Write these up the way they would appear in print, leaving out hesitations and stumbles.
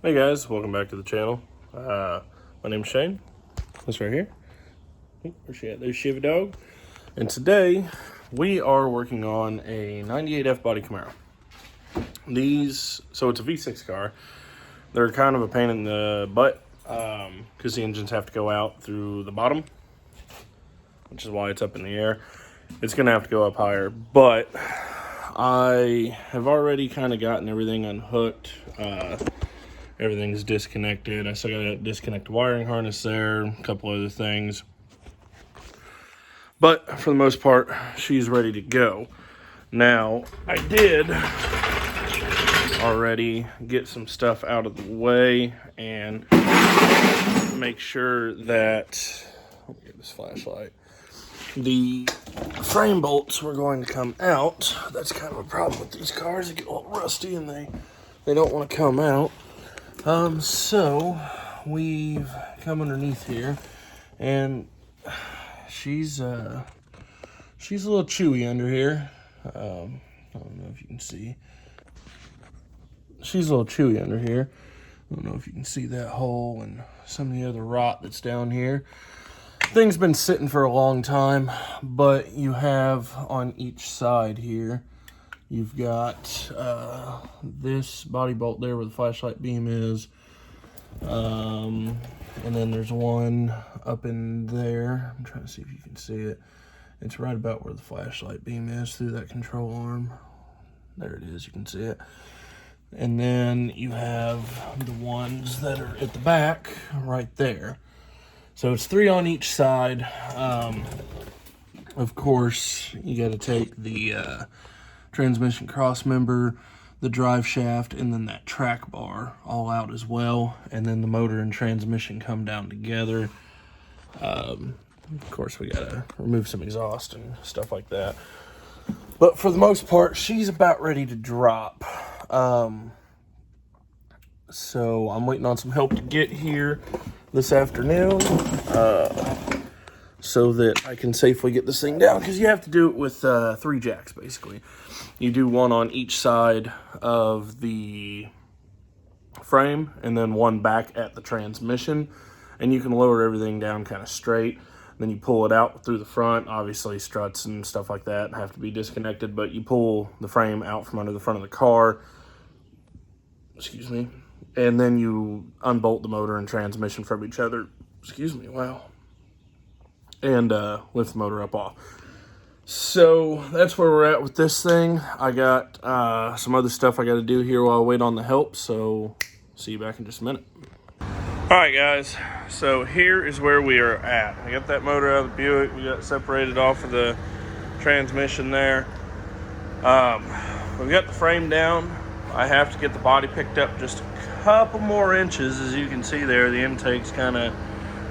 Hey guys, welcome back to the channel. My name's Shane. This right here. Where's she at? There's Shiva Dog. And today we are working on a 98 F-body Camaro. So it's a V6 car. They're kind of a pain in the butt because the engines have to go out through the bottom, which is why it's up in the air. It's going to have to go up higher, but I have already kind of gotten everything unhooked. Everything's disconnected. I still got to disconnect the wiring harness there, a couple other things. But for the most part, she's ready to go. Now, I did already get some stuff out of the way and make sure that, let me get this flashlight, the frame bolts were going to come out. That's kind of a problem with these cars. They get a little rusty and they don't want to come out. So we've come underneath here, and she's a little chewy under here. I don't know if you can see. She's a little chewy under here. I don't know if you can see that hole and some of the other rot that's down here. Thing's been sitting for a long time, but you have on each side here, you've got this body bolt there where the flashlight beam is. And then there's one up in there. I'm trying to see if you can see it. It's right about where the flashlight beam is through that control arm. There it is, you can see it. And then you have the ones that are at the back right there. So it's 3 on each side. Of course, you got to take the transmission cross member, the drive shaft, and then that track bar all out as well. And then the motor and transmission come down together. Of course, we got to remove some exhaust and stuff like that. But for the most part, she's about ready to drop. So I'm waiting on some help to get here this afternoon so that I can safely get this thing down, because you have to do it with 3 jacks, basically. You do one on each side of the frame and then one back at the transmission, and you can lower everything down kind of straight. Then you pull it out through the front. Obviously struts and stuff like that have to be disconnected, but you pull the frame out from under the front of the car, excuse me, and then you unbolt the motor and transmission from each other, excuse me, wow, and lift the motor up off. So that's where we're at with this thing. I got some other stuff I got to do here while I wait on the help, so see you back in just a minute. All right, guys, so here is where we are at. I got that motor out of the Buick. We got separated off of the transmission there. We've got the frame down. I have to get the body picked up just a couple more inches. As you can see there, the intake's kind of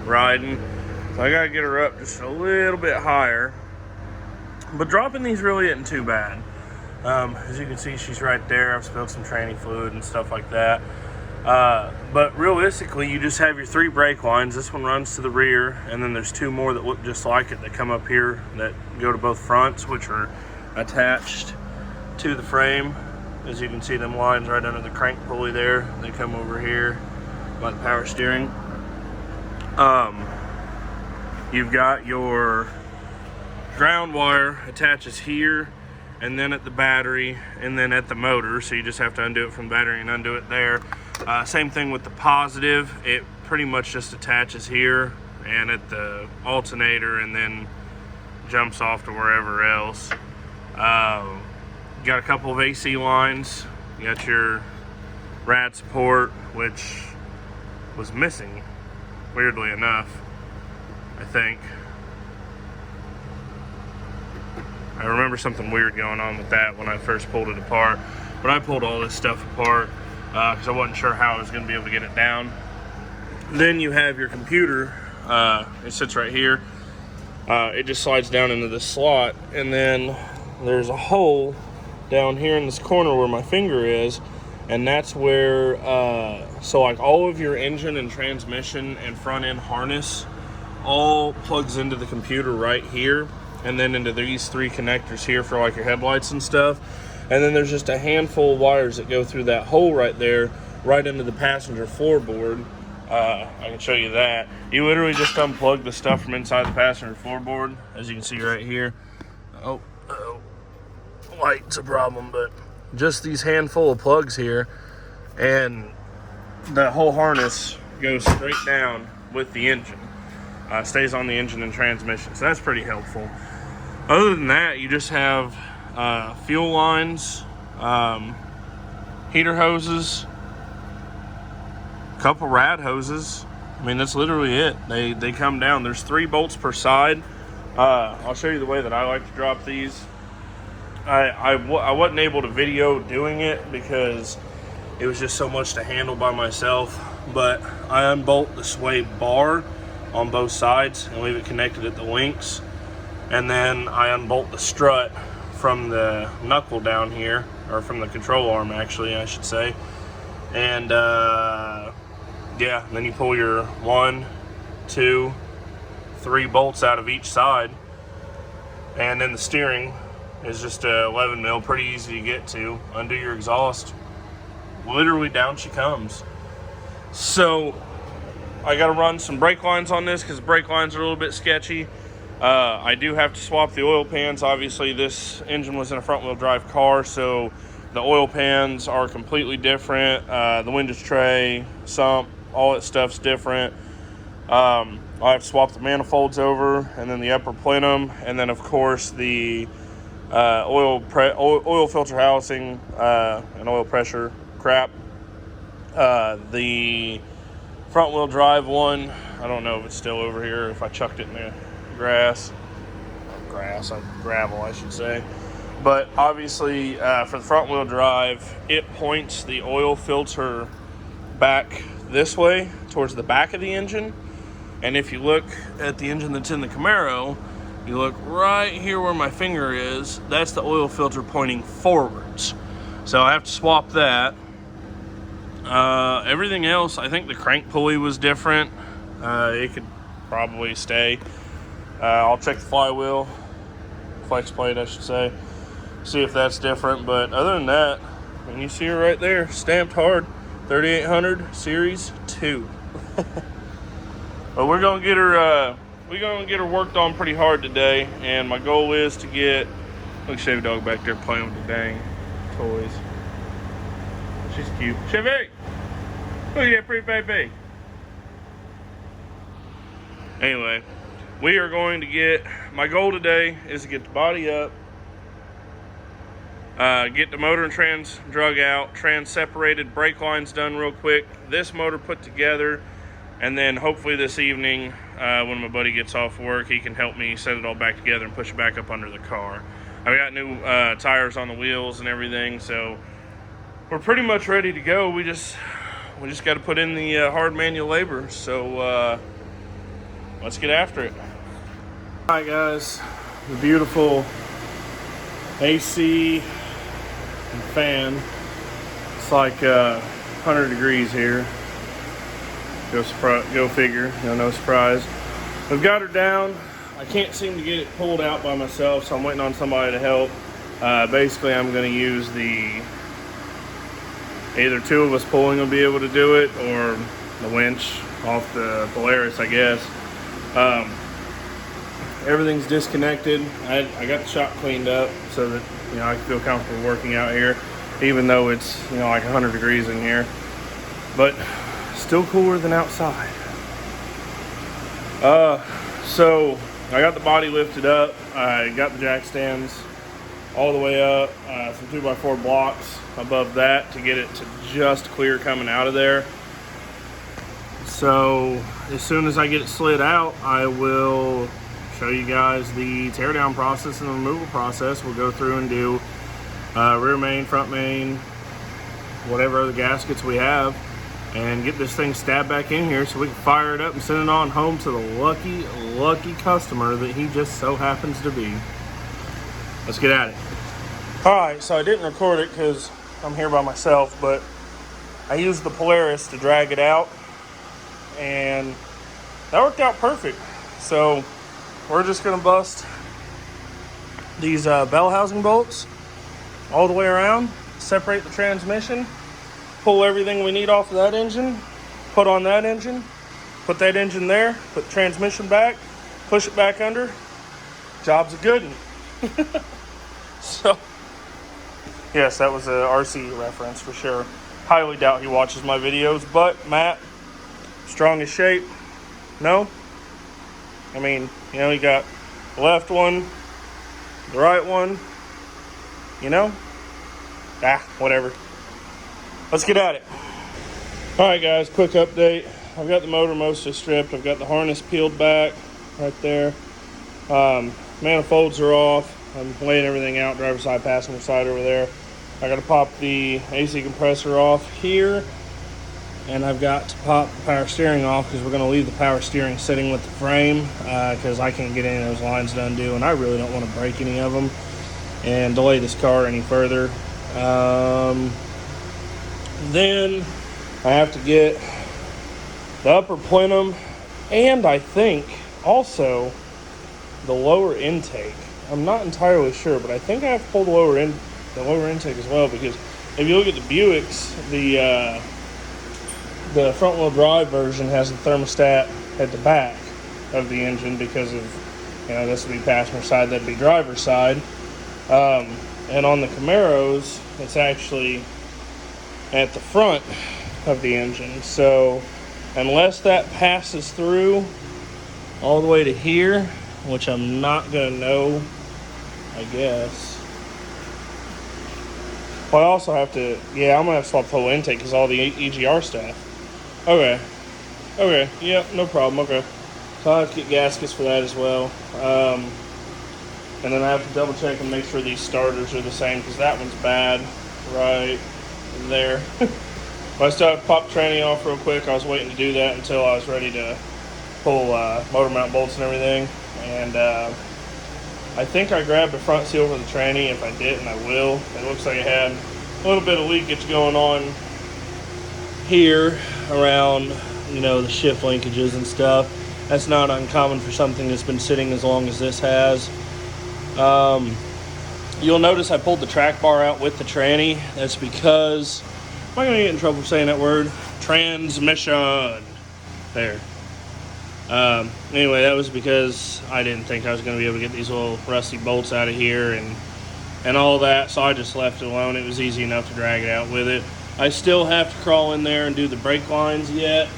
riding. So I got to get her up just a little bit higher. But dropping these really isn't too bad. As you can see, she's right there. I've spilled some training fluid and stuff like that. But realistically, you just have your 3 brake lines. This one runs to the rear, and then there's 2 more that look just like it that come up here that go to both fronts, which are attached to the frame. As you can see, them lines right under the crank pulley there. They come over here by the power steering. You've got your ground wire attaches here, and then at the battery, and then at the motor. So you just have to undo it from the battery and undo it there. Same thing with the positive. It pretty much just attaches here and at the alternator, and then jumps off to wherever else. You got a couple of AC lines. You got your rad support, which was missing, weirdly enough, I think. I remember something weird going on with that when I first pulled it apart. But I pulled all this stuff apart because I wasn't sure how I was going to be able to get it down. Then you have your computer. It sits right here. It just slides down into this slot, and then there's a hole down here in this corner where my finger is, and that's where so like all of your engine and transmission and front end harness all plugs into the computer right here, and then into these 3 connectors here for like your headlights and stuff. And then there's just a handful of wires that go through that hole right there right into the passenger floorboard. I can show you that. You literally just unplug the stuff from inside the passenger floorboard, as you can see right here. Oh, light's a problem, but just these handful of plugs here, and the whole harness goes straight down with the engine. Stays on the engine and transmission, so that's pretty helpful. Other than that, you just have fuel lines, heater hoses, a couple rad hoses. I mean, that's literally it. They come down. There's 3 bolts per side. I'll show you the way that I like to drop these. I wasn't able to video doing it because it was just so much to handle by myself, but I unbolt the sway bar on both sides and leave it connected at the links, and then I unbolt the strut from the knuckle down here, or from the control arm actually I should say, and yeah, and then you pull your 1, 2, 3 bolts out of each side, and then the steering is just a 11 mil, pretty easy to get to. Undo your exhaust, literally down she comes. So I got to run some brake lines on this because the brake lines are a little bit sketchy. I do have to swap the oil pans. Obviously this engine was in a front wheel drive car, so the oil pans are completely different. The windage tray, sump, all that stuff's different. I've swapped the manifolds over, and then the upper plenum, and then of course the oil filter housing and oil pressure crap. The front wheel drive one, I don't know if it's still over here, if I chucked it in the gravel I should say. But obviously for the front wheel drive, it points the oil filter back this way towards the back of the engine. And if you look at the engine that's in the Camaro, you look right here where my finger is, that's the oil filter pointing forwards. So I have to swap that. Everything else, I think the crank pulley was different. It could probably stay. I'll check the flywheel, flex plate I should say, see if that's different. But other than that, and you see her right there, stamped hard, 3800 Series 2. But we're gonna get her worked on pretty hard today, and my goal is to get, look, Chevy dog back there playing with the dang toys. She's cute. Chevy! Look at that pretty baby. Anyway, we are going to get, my goal today is to get the body up, get the motor and trans drug out, trans separated, brake lines done real quick, this motor put together, and then hopefully this evening, when my buddy gets off work, he can help me set it all back together and push it back up under the car. I've got new tires on the wheels and everything, so we're pretty much ready to go. We just got to put in the hard manual labor. So let's get after it. All right, guys, the beautiful AC and fan. It's like 100 degrees here. Go figure, no surprise. We've got her down. I can't seem to get it pulled out by myself, so I'm waiting on somebody to help. Basically, I'm going to use either 2 of us pulling will be able to do it, or the winch off the Polaris, I guess. Everything's disconnected. I got the shop cleaned up so that I can feel comfortable working out here, even though it's like 100 degrees in here. But still cooler than outside. So I got the body lifted up. I got the jack stands all the way up, some 2x4 blocks above that to get it to just clear coming out of there. So as soon as I get it slid out, I will show you guys the teardown process and the removal process. We'll go through and do rear main, front main, whatever other gaskets we have, and get this thing stabbed back in here so we can fire it up and send it on home to the lucky customer that he just so happens to be. Let's get at it. All right, so I didn't record it because I'm here by myself, but I used the Polaris to drag it out, and that worked out perfect. So we're just gonna bust these bell housing bolts all the way around, separate the transmission, pull everything we need off of that engine, put on that engine, put that engine there, put the transmission back, push it back under. Job's a good one. So, yes, that was a RC reference for sure. Highly doubt he watches my videos, but Matt, strong as shape. No? I mean, you know, you got the left one, the right one, you know? Whatever. Let's get at it. Alright guys, quick update. I've got the motor mostly stripped. I've got the harness peeled back right there. Manifolds are off. I'm laying everything out, driver's side, passenger side over there. I got to pop the AC compressor off here. And I've got to pop the power steering off because we're going to leave the power steering sitting with the frame because I can't get any of those lines to undo, and I really don't want to break any of them and delay this car any further. Then I have to get the upper plenum and I think also the lower intake. I'm not entirely sure, but I think I have to pull the lower intake as well, because if you look at the Buicks, the front wheel drive version has the thermostat at the back of the engine because of, you know, this would be passenger side, that'd be driver's side. And on the Camaros, it's actually at the front of the engine. So unless that passes through all the way to here, which I'm not going to know, I guess. Well, I also have to, I'm going to have to swap the whole intake because all the EGR stuff. Okay, yeah, no problem, okay. So I'll have to get gaskets for that as well. And then I have to double check and make sure these starters are the same because that one's bad right there. But I still have to pop the tranny off real quick. I was waiting to do that until I was ready to pull motor mount bolts and everything. And I think I grabbed the front seal for the tranny. If I didn't, I will. It looks like it had a little bit of leakage going on here around, you know, the shift linkages and stuff. That's not uncommon for something that's been sitting as long as this has. You'll notice I pulled the track bar out with the tranny. That's because, am I going to get in trouble for saying that word? Transmission. There. Anyway, that was because I didn't think I was going to be able to get these little rusty bolts out of here and all that, so I just left it alone. It was easy enough to drag it out with it. I still have to crawl in there and do the brake lines yet.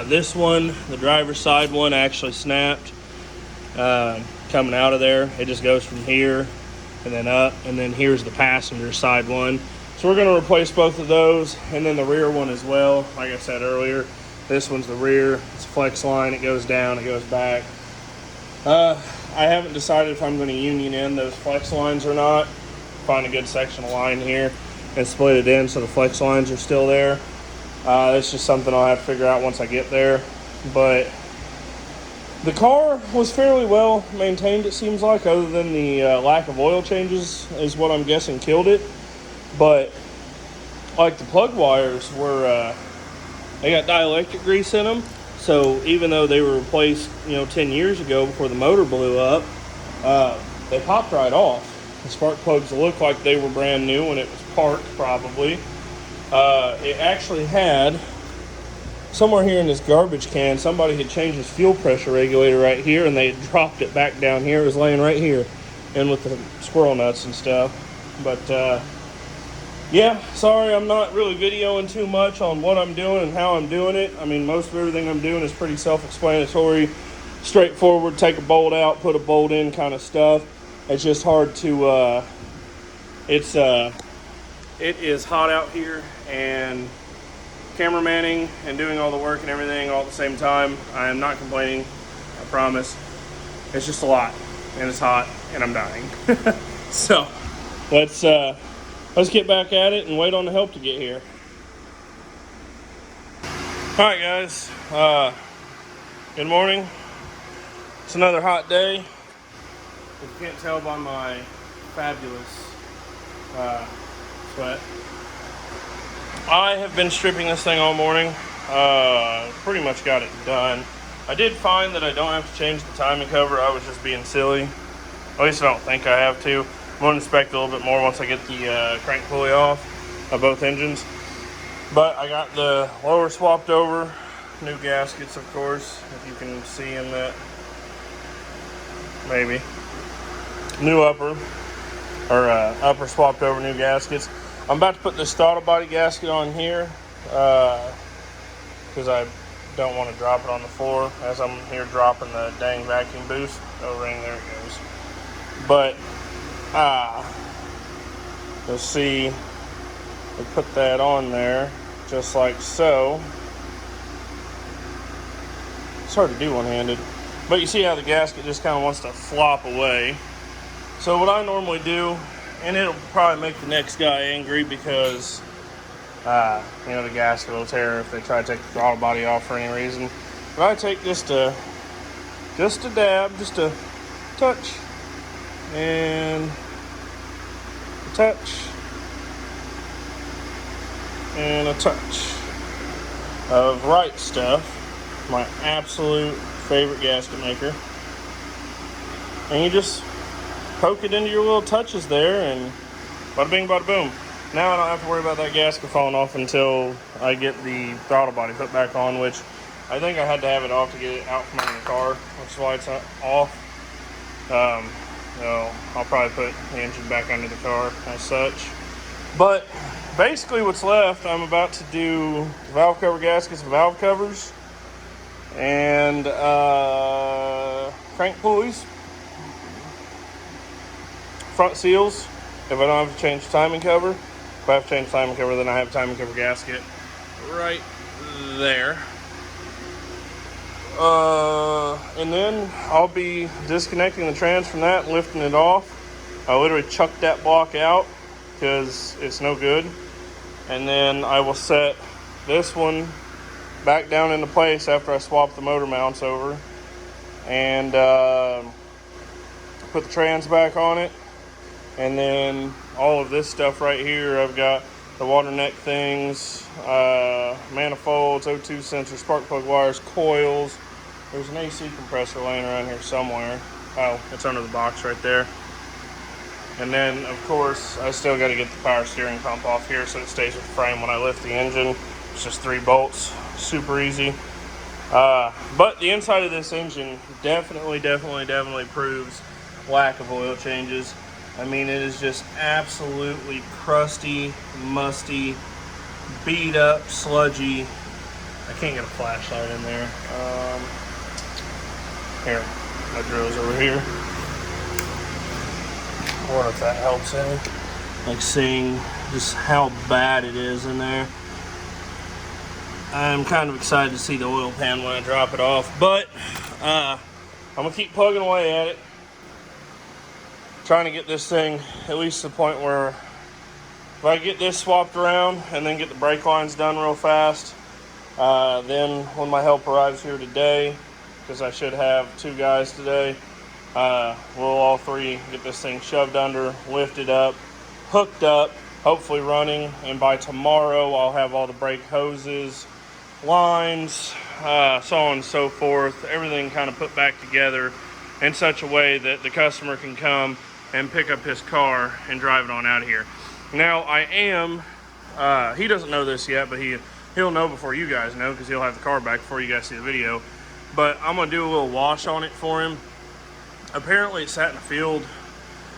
This one, the driver's side one, actually snapped coming out of there. It just goes from here and then up, and then here's the passenger side one. So we're going to replace both of those, and then the rear one as well. Like I said earlier, this one's the rear. It's a flex line. It goes down, it goes back. I haven't decided if I'm going to union in those flex lines or not. Find a good section of line here and split it in so the flex lines are still there. That's just something I'll have to figure out once I get there. But the car was fairly well maintained, it seems like, other than the lack of oil changes is what I'm guessing killed it. But like the plug wires were, they got dielectric grease in them. So even though they were replaced, 10 years ago before the motor blew up, they popped right off. The spark plugs looked like they were brand new when it was parked, probably. It actually had, somewhere here in this garbage can, somebody had changed this fuel pressure regulator right here, and they had dropped it back down here. It was laying right here, in with the squirrel nuts and stuff. But, yeah, sorry, I'm not really videoing too much on what I'm doing and how I'm doing it. I mean, most of everything I'm doing is pretty self-explanatory, straightforward, take a bolt out, put a bolt in kind of stuff. It's just hard to, it is hot out here, and cameramanning and doing all the work and everything all at the same time. I am not complaining, I promise. It's just a lot, and it's hot, and I'm dying. So, let's get back at it and wait on the help to get here. All right, guys. Good morning. It's another hot day. If you can't tell by my fabulous sweat, I have been stripping this thing all morning. Pretty much got it done. I did find that I don't have to change the timing cover. I was just being silly. At least I don't think I have to. I'm going to inspect a little bit more once I get the crank pulley off of both engines. But I got the lower swapped over, new gaskets, of course, if you can see in that, maybe. New upper, or upper swapped over, new gaskets. I'm about to put this throttle body gasket on here, because I don't want to drop it on the floor as I'm here dropping the dang vacuum boost. Oh, ring, there it goes. But, you'll see, we put that on there, just like so. It's hard to do one-handed. But you see how the gasket just kind of wants to flop away. So what I normally do, and it'll probably make the next guy angry because, you know, the gasket will tear if they try to take the throttle body off for any reason. But I take just a dab, just a touch, and a touch, and a touch of Right Stuff, my absolute favorite gasket maker. And you just poke it into your little touches there, and bada bing, bada boom. Now I don't have to worry about that gasket falling off until I get the throttle body put back on, which I think I had to have it off to get it out from under the car, which is why it's off. So I'll probably put the engine back under the car as such. But basically what's left, I'm about to do valve cover gaskets and valve covers, and crank pulleys, front seals, if I don't have to change the timing cover. If I have to change the timing cover, then I have a timing cover gasket right there. And then I'll be disconnecting the trans from that and lifting it off. I literally chucked that block out because it's no good. And then I will set this one back down into place after I swap the motor mounts over. And put the trans back on it. And then all of this stuff right here, I've got the water neck things, manifolds, O2 sensor, spark plug wires, coils. There's an AC compressor laying around here somewhere. Oh, it's under the box right there. And then, of course, I still got to get the power steering pump off here so it stays with the frame when I lift the engine. It's just 3 bolts, super easy. But the inside of this engine definitely proves lack of oil changes. I mean, it is just absolutely crusty, musty, beat up, sludgy. I can't get a flashlight in there. Here, my drill's over here. I wonder if that helps any. Like seeing just how bad it is in there. I'm kind of excited to see the oil pan when I drop it off, but I'm gonna keep plugging away at it. Trying to get this thing at least to the point where if I get this swapped around and then get the brake lines done real fast, then when my help arrives here today, because I should have 2 guys today, we'll all 3 get this thing shoved under, lifted up, hooked up, hopefully running, and by tomorrow I'll have all the brake hoses, lines, so on and so forth, everything kind of put back together in such a way that the customer can come and pick up his car and drive it on out of here. Now, I am, he doesn't know this yet, but he'll know before you guys know, because he'll have the car back before you guys see the video. But I'm going to do a little wash on it for him. Apparently, it sat in the field.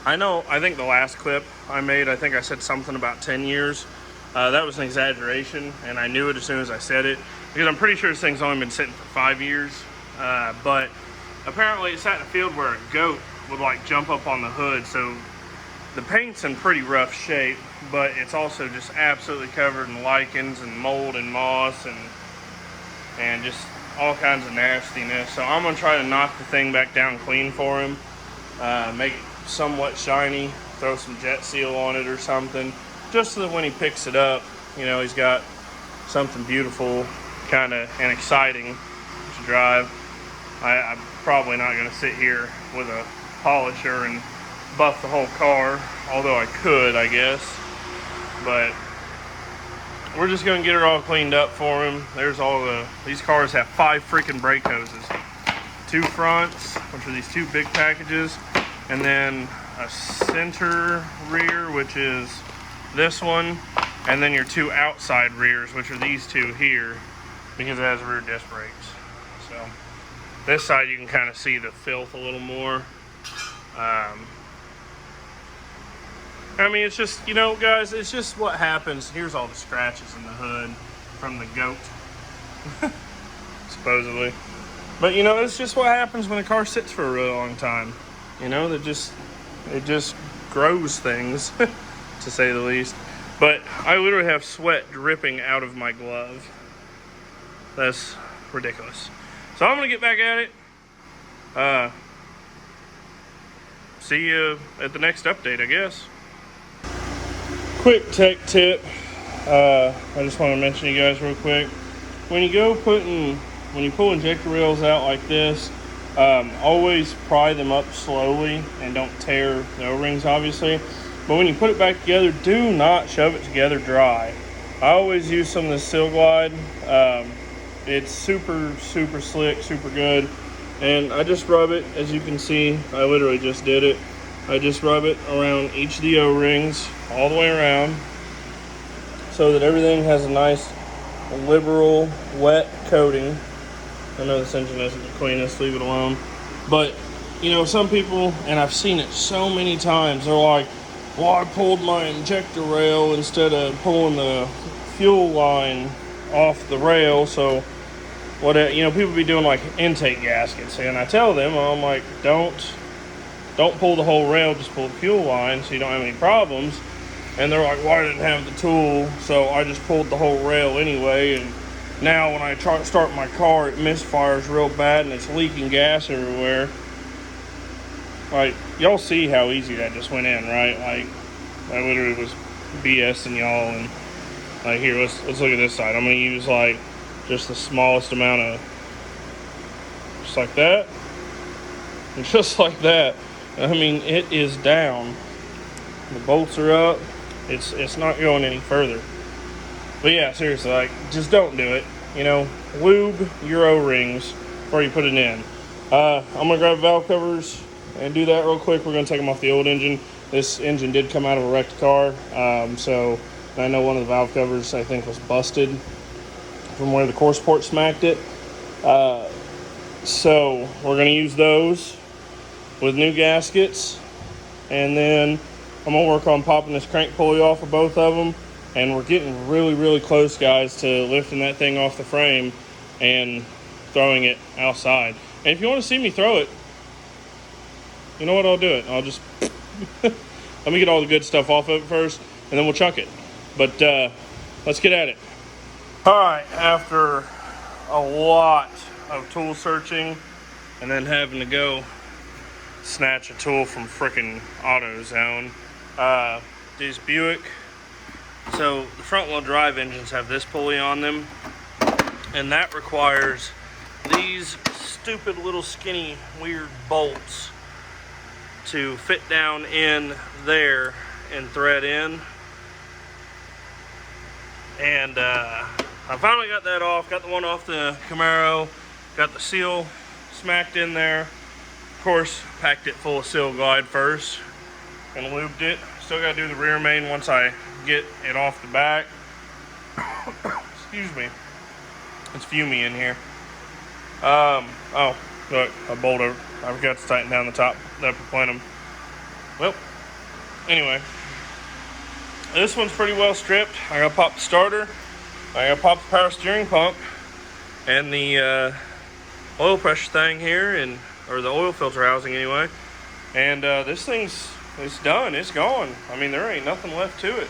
I think the last clip I made, I think I said something about 10 years. That was an exaggeration, and I knew it as soon as I said it, because I'm pretty sure this thing's only been sitting for 5 years. But apparently, it sat in a field where a goat would like jump up on the hood, so the paint's in pretty rough shape, but it's also just absolutely covered in lichens and mold and moss and just all kinds of nastiness. So I'm gonna try to knock the thing back down clean for him, make it somewhat shiny, throw some jet seal on it or something, just so that when he picks it up, you know, he's got something beautiful kind of and exciting to drive. I'm probably not going to sit here with a polisher and buff the whole car, although I could, I guess. But we're just going to get it all cleaned up for him. There's these cars have 5 freaking brake hoses. 2 fronts, which are these 2 big packages, and then a center rear, which is this one, and then your two outside rears, which are these two here, because it has rear disc brakes. So this side you can kind of see the filth a little more. I mean, it's just, you know, guys, it's just what happens. Here's all the scratches in the hood from the goat, supposedly. But, you know, it's just what happens when a car sits for a really long time. You know, it just grows things, to say the least. But I literally have sweat dripping out of my glove. That's ridiculous. So I'm going to get back at it. See you at the next update, I guess. Quick tech tip. I just want to mention to you guys real quick. When you pull injector rails out like this, always pry them up slowly and don't tear the O-rings, obviously. But when you put it back together, do not shove it together dry. I always use some of the Seal Glide. It's super slick, super good. And I just rub it, as you can see, I literally just did it. I just rub it around each of the O-rings, all the way around, so that everything has a nice, liberal, wet coating. I know this engine isn't the cleanest, leave it alone. But, you know, some people, and I've seen it so many times, they're like, well, I pulled my injector rail instead of pulling the fuel line off the rail, so what, you know, people be doing like intake gaskets, and I tell them, I'm like, don't pull the whole rail, just pull the fuel line so you don't have any problems. And they're like, well, I didn't have the tool, so I just pulled the whole rail anyway, and now when I try to start my car, it misfires real bad and it's leaking gas everywhere. Like, y'all see how easy that just went in, right? Like, I literally was BSing y'all, and like, here, let's look at this side. I'm gonna use like just the smallest amount of, just like that, and just like that. I mean, it is down. The bolts are up. It's not going any further. But yeah, seriously, like, just don't do it. You know, lube your O-rings before you put it in. I'm gonna grab valve covers and do that real quick. We're gonna take them off the old engine. This engine did come out of a wrecked car, so I know one of the valve covers, I think, was busted from where the core support smacked it. So we're gonna use those with new gaskets, and then I'm gonna work on popping this crank pulley off of both of them. And we're getting really close, guys, to lifting that thing off the frame and throwing it outside. And if you want to see me throw it, you know what, I'll do it. I'll just let me get all the good stuff off of it first, and then we'll chuck it. But let's get at it. All right, after a lot of tool searching and then having to go snatch a tool from frickin' AutoZone, these Buick. So the front wheel drive engines have this pulley on them, and that requires these stupid little skinny weird bolts to fit down in there and thread in. And I finally got that off, got the one off the Camaro, got the seal smacked in there. Of course, packed it full of Seal Glide first and lubed it. Still got to do the rear main once I get it off the back. Excuse me, it's fumey in here. Oh, look, a bolt over. I forgot to tighten down the top, the upper plenum. Well, anyway, this one's pretty well stripped. I gotta pop the starter, I gotta pop the power steering pump, and the oil pressure thing here, or the oil filter housing anyway. And this thing's, it's done, it's gone. I mean, there ain't nothing left to it.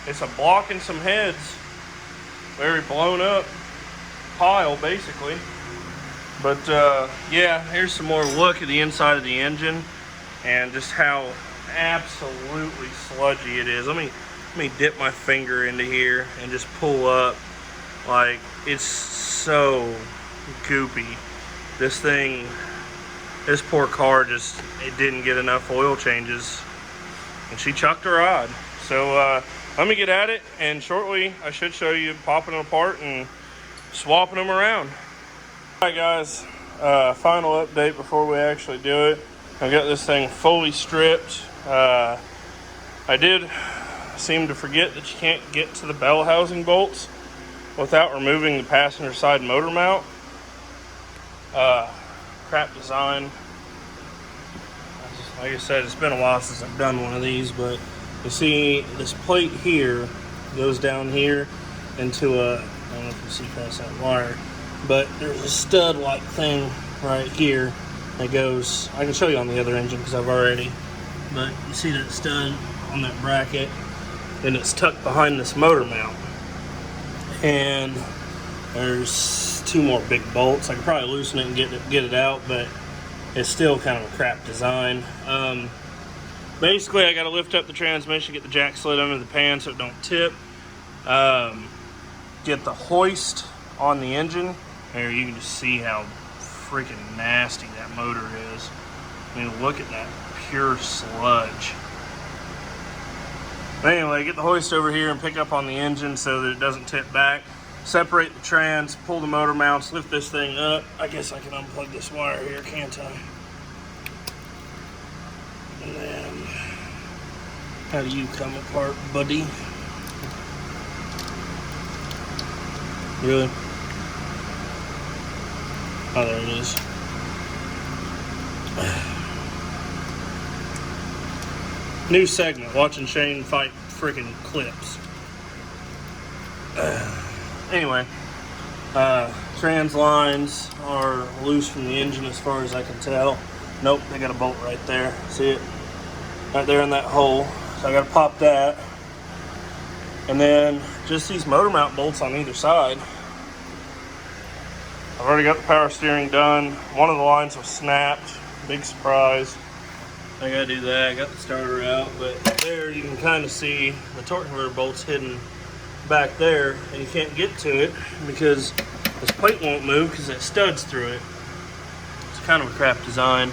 It's a block and some heads. Very blown up pile, basically. But yeah, here's some more look at the inside of the engine and just how absolutely sludgy it is. Let me dip my finger into here and just pull up. Like, it's so goopy. This poor car just, it didn't get enough oil changes, and she chucked her rod. So let me get at it, and shortly I should show you popping them apart and swapping them around. All right, guys, final update before we actually do it. I've got this thing fully stripped. I did seem to forget that you can't get to the bell housing bolts without removing the passenger side motor mount. Crap design. Like I said, it's been a while since I've done one of these, but you see this plate here goes down here into a, I don't know if you see past that wire, but there's a stud-like thing right here that goes, I can show you on the other engine because I've already, but you see that stud on that bracket, and it's tucked behind this motor mount. And there's two more big bolts. I could probably loosen it and get it out, but it's still kind of a crap design. Basically, I got to lift up the transmission, get the jack slid under the pan so it don't tip. Get the hoist on the engine. Here, you can just see how freaking nasty that motor is. I mean, look at that pure sludge. But anyway, get the hoist over here and pick up on the engine so that it doesn't tip back. Separate the trans, pull the motor mounts, lift this thing up. I guess I can unplug this wire here, can't I? And then, how do you come apart, buddy? Really? Oh, there it is. New segment, watching Shane fight freaking clips. Anyway, trans lines are loose from the engine as far as I can tell. Nope, they got a bolt right there. See it? Right there in that hole. So I gotta pop that. And then just these motor mount bolts on either side. I've already got the power steering done. One of the lines was snapped. Big surprise. I gotta do that. I got the starter out, but there you can kind of see the torque converter bolts hidden back there, and you can't get to it because this plate won't move because that stud's through it. It's kind of a crap design.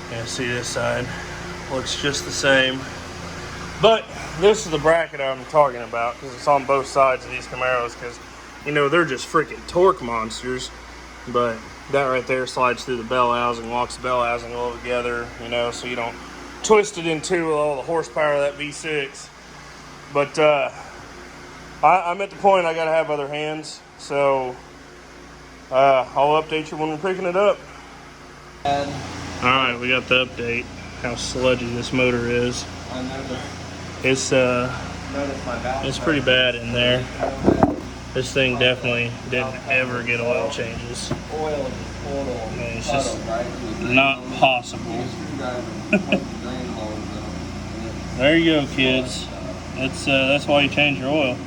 Yeah, see this side looks just the same, but this is the bracket I'm talking about because it's on both sides of these Camaros, because you know they're just freaking torque monsters. But that right there slides through the bell housing, locks the bell housing all together, you know, so you don't twist it into with all the horsepower of that V6. But I'm at the point I gotta have other hands, so I'll update you when we're picking it up. Alright, we got the update. How sludgy this motor is. It's pretty bad in there. This thing definitely didn't ever get oil changes. It's just not possible. There you go, kids. That's why you change your oil.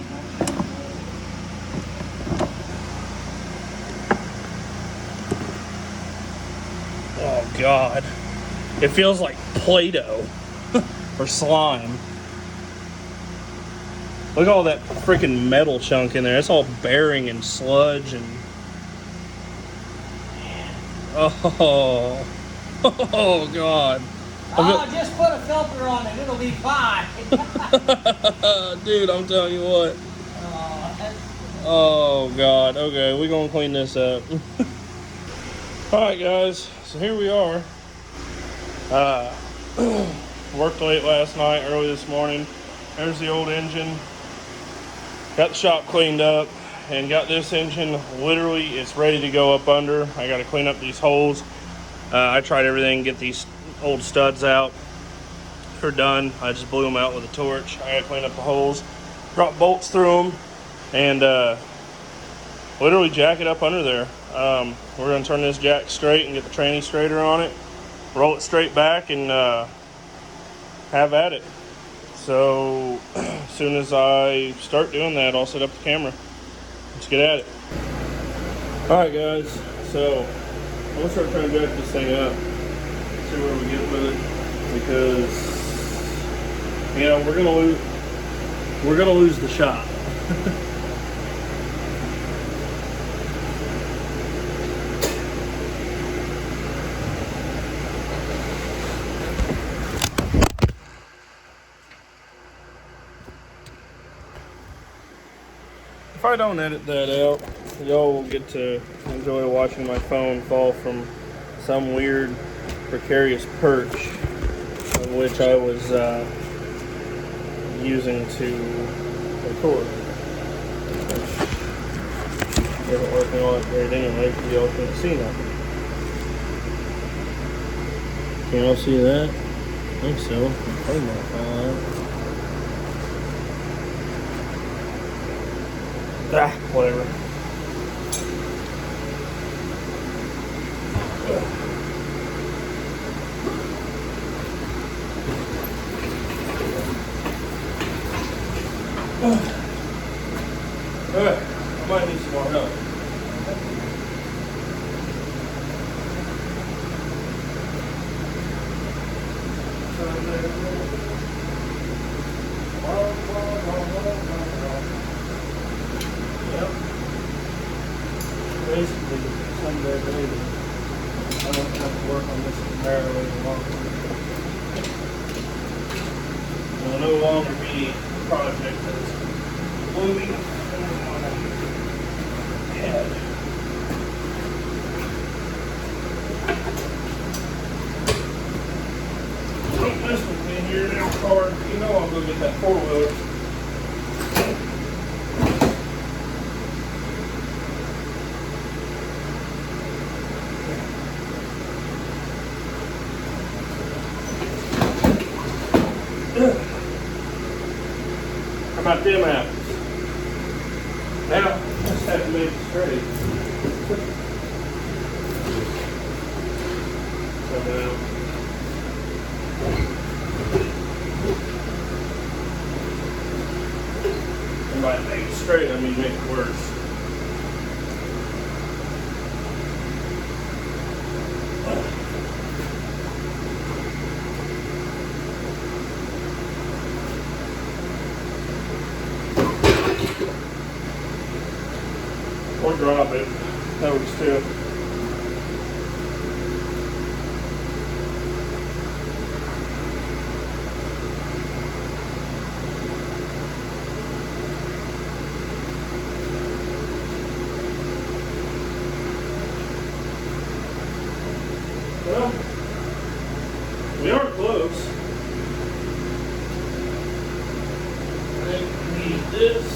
Oh God, it feels like Play-Doh or slime. Look at all that freaking metal chunk in there. It's all bearing and sludge and oh God. Oh, just put a filter on it. It'll be fine. Dude, I'm telling you what. Oh God. Okay, we're gonna clean this up. Alright guys, so here we are. Worked late last night, early this morning. There's the old engine. Got the shop cleaned up and got this engine, literally it's ready to go up under. I got to clean up these holes. I tried everything, get these old studs out. They're done. I just blew them out with a torch. I got to clean up the holes, drop bolts through them, and literally jack it up under there. We're going to turn this jack straight and get the tranny straighter on it, roll it straight back, and have at it. So as soon as I start doing that, I'll set up the camera. Let's get at it. Alright guys, so I'm going to start trying to jack this thing up, see where we get with it, because you know we're gonna lose the shop. If I don't edit that out, y'all will get to enjoy watching my phone fall from some weird precarious perch on which I was using to record. Which isn't working all that great anyway, because y'all can't see nothing. Can y'all see that? I think so. Probably not fall out. Whatever. Alright, I might need some more help. Yep. Basically, someday, baby, I don't have to work on this Camaro any longer. It will no longer be a project that's looming over my head. Take this with me here in our car. You know I'll go get that four-wheeler. How about them apples? Now, just have to make it straight. So now, and by make it straight, I mean make it worse. Or drop it. That works too. Well, we are close. I think we need this.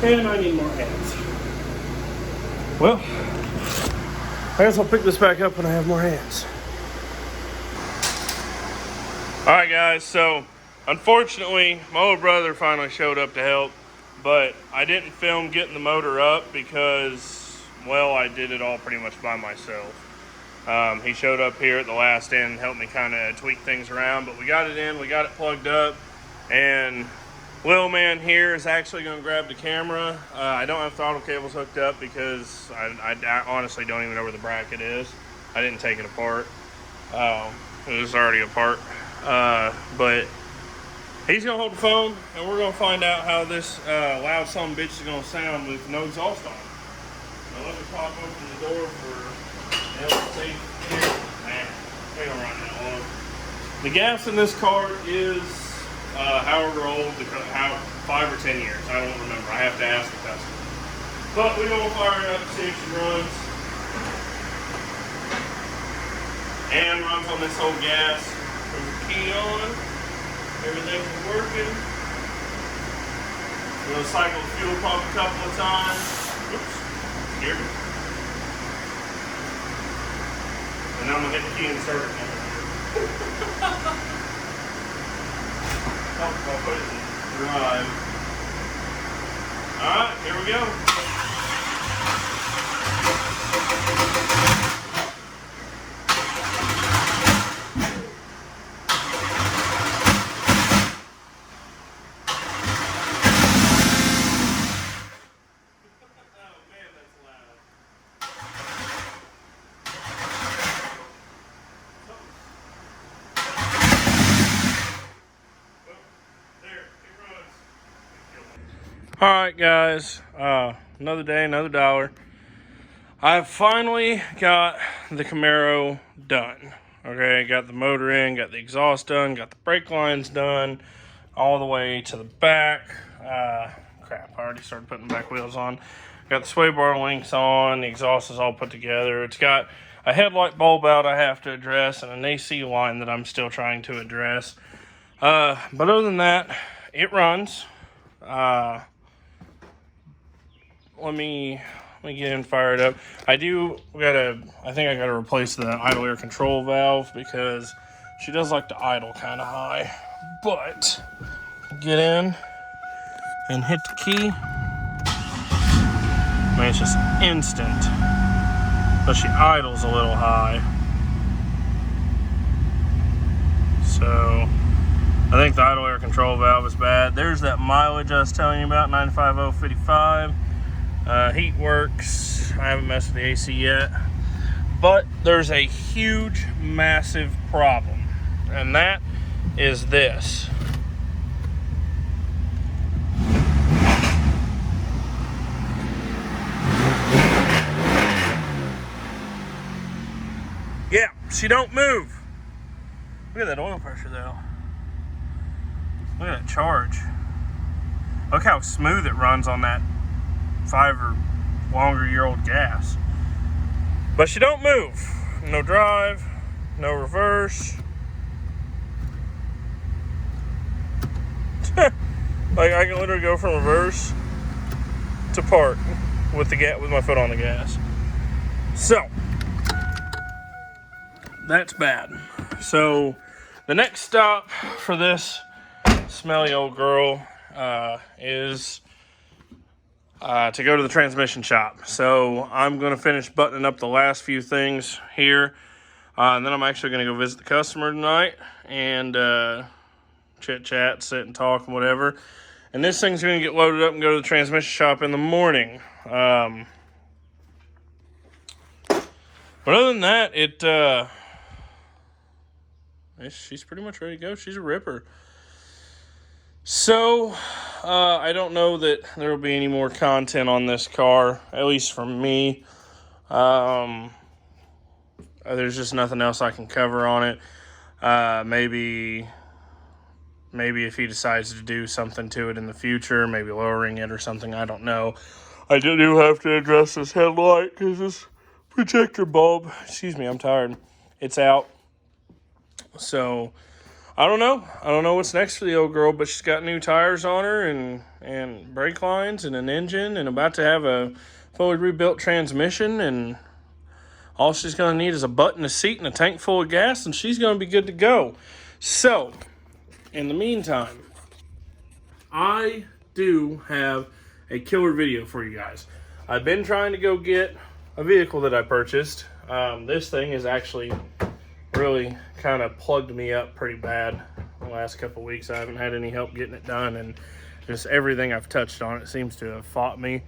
And I need more hands. Well, I guess I'll pick this back up when I have more hands. Alright guys, so unfortunately my older brother finally showed up to help, but I didn't film getting the motor up because, well, I did it all pretty much by myself. He showed up here at the last end and helped me kind of tweak things around, but we got it in, we got it plugged up, and little man here is actually going to grab the camera. I don't have throttle cables hooked up because I honestly don't even know where the bracket is. I didn't take it apart. It was already apart. But he's going to hold the phone, and we're going to find out how this loud son of a bitch is going to sound with no exhaust on. Now let me pop open the door for LC here. Man, we don't run that long. The gas in this car is however old, 5 or 10 years. I don't remember. I have to ask the customer. But we don't fire it up to see if she runs. And runs on this old gas. There's the key on. Everything's working. We'll cycle the fuel pump a couple of times. Oops. Scared me. And I'm going to hit the key and start it. I'll put it in drive. Alright, here we go. Alright guys, another day, another dollar. I've finally got the Camaro done. Okay, got the motor in, got the exhaust done, got the brake lines done, all the way to the back. crap, I already started putting the back wheels on. Got the sway bar links on, the exhaust is all put together. It's got a headlight bulb out I have to address and an AC line that I'm still trying to address. But other than that, it runs. Let me get in, fire it up. I think I gotta replace the idle air control valve because she does like to idle kind of high. But get in and hit the key. Man, it's just instant. But she idles a little high. So I think the idle air control valve is bad. There's that mileage I was telling you about, 95055. Heat works. I haven't messed with the AC yet. But there's a huge, massive problem. And that is this. Yeah, she don't move. Look at that oil pressure though. Look at that charge. Look how smooth it runs on that 5 or longer year old gas. But she don't move. No drive, no reverse. Like I can literally go from reverse to park with my foot on the gas. So that's bad. So the next stop for this smelly old girl is to go to the transmission shop. So I'm going to finish buttoning up the last few things here. And then I'm actually going to go visit the customer tonight and chit chat, sit and talk and whatever. And this thing's going to get loaded up and go to the transmission shop in the morning. But other than that, she's pretty much ready to go. She's a ripper. So, I don't know that there will be any more content on this car, at least from me. There's just nothing else I can cover on it. Maybe if he decides to do something to it in the future, maybe lowering it or something, I don't know. I do have to address this headlight because this projector bulb, excuse me, I'm tired, it's out. So I don't know what's next for the old girl, but she's got new tires on her and brake lines and an engine and about to have a fully rebuilt transmission, and all she's going to need is a button, a seat, and a tank full of gas, and she's going to be good to go. So in the meantime, I do have a killer video for you guys. I've been trying to go get a vehicle that I purchased. This thing is actually really kind of plugged me up pretty bad the last couple weeks. I haven't had any help getting it done, and just everything I've touched on it seems to have fought me.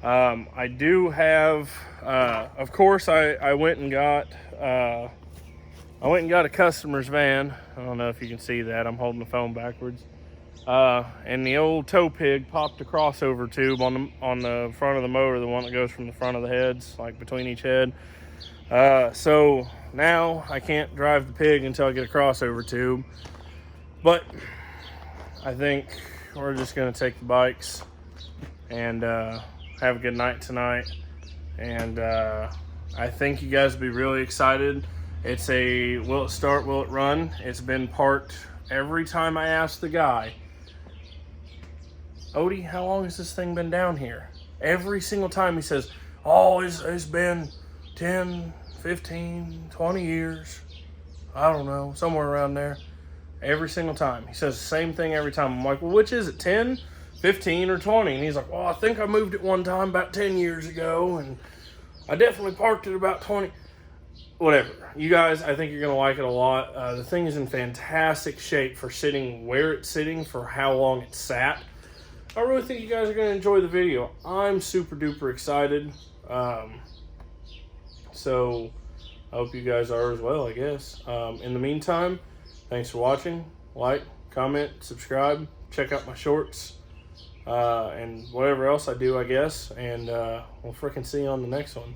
I do have, of course, I went and got a customer's van. I don't know if you can see that. I'm holding the phone backwards. And the old tow pig popped a crossover tube on the front of the motor, the one that goes from the front of the heads, like between each head. So now I can't drive the pig until I get a crossover tube. But I think we're just going to take the bikes and have a good night tonight. And I think you guys will be really excited. It's a will it start, will it run? It's been parked every time I ask the guy, Odie, how long has this thing been down here? Every single time he says, oh, it's been 10, 15, 20 years. I don't know, somewhere around there. Every single time. He says the same thing every time. I'm like, well, which is it, 10, 15, or 20? And he's like, well, I think I moved it one time about 10 years ago, and I definitely parked it about 20. Whatever. You guys, I think you're going to like it a lot. The thing is in fantastic shape for sitting where it's sitting, for how long it sat. I really think you guys are going to enjoy the video. I'm super duper excited. So I hope you guys are as well, I guess. In the meantime, thanks for watching. Like, comment, subscribe, check out my shorts, and whatever else I do, I guess. And we'll frickin' see you on the next one.